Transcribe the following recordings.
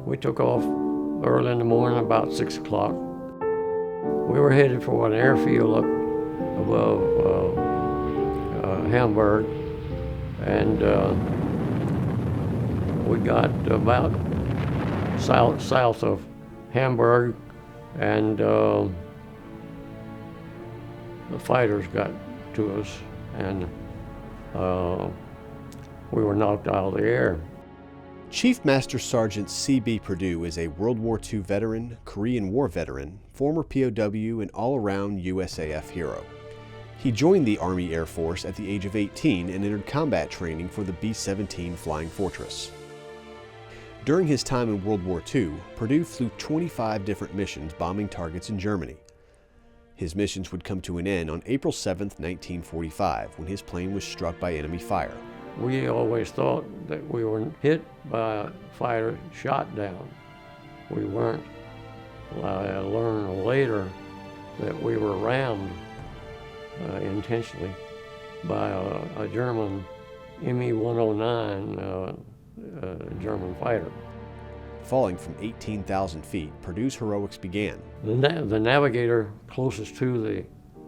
We took off early in the morning, about 6 o'clock. We were headed for an airfield up above Hamburg, and we got about south of Hamburg, and the fighters got to us, and we were knocked out of the air. Chief Master Sergeant C.B. Perdue is a World War II veteran, Korean War veteran, former POW, and all-around USAF hero. He joined the Army Air Force at the age of 18 and entered combat training for the B-17 Flying Fortress. During his time in World War II, Perdue flew 25 different missions bombing targets in Germany. His missions would come to an end on April 7, 1945, when his plane was struck by enemy fire. We always thought that we were hit by a fighter shot down. We weren't. I learned later that we were rammed intentionally by a German Me-109 German fighter. Falling from 18,000 feet, Perdue's heroics began. The navigator closest to the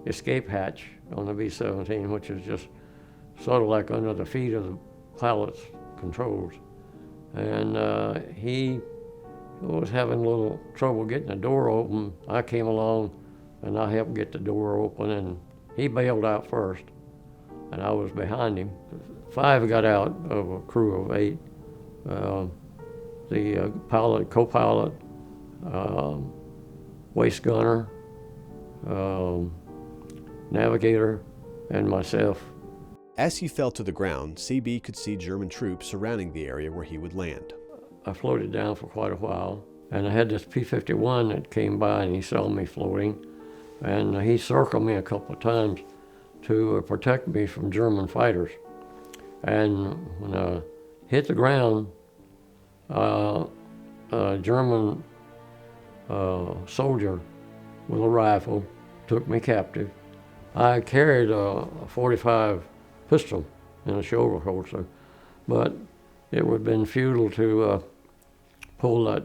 escape hatch on the B-17, which is just sort of like under the feet of the pilot's controls. And he was having a little trouble getting the door open. I came along and I helped get the door open, and he bailed out first, and I was behind him. 5 got out of a crew of 8. The pilot, co-pilot, waist gunner, navigator, and myself. As he fell to the ground, C.B. could see German troops surrounding the area where he would land. I floated down for quite a while, and I had this P-51 that came by, and he saw me floating, and he circled me a couple of times to protect me from German fighters. And when I hit the ground, a German soldier with a rifle took me captive. I carried a .45 pistol in a shoulder holster, but it would have been futile to pull that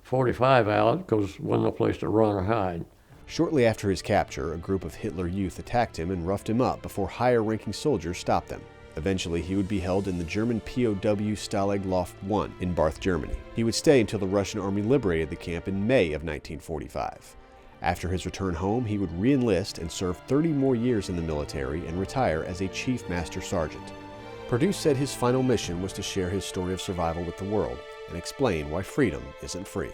.45 out because there wasn't no place to run or hide. Shortly after his capture, a group of Hitler Youth attacked him and roughed him up before higher-ranking soldiers stopped them. Eventually, he would be held in the German POW Stalag Luft I in Barth, Germany. He would stay until the Russian army liberated the camp in May of 1945. After his return home, he would re-enlist and serve 30 more years in the military and retire as a Chief Master Sergeant. Perdue said his final mission was to share his story of survival with the world and explain why freedom isn't free.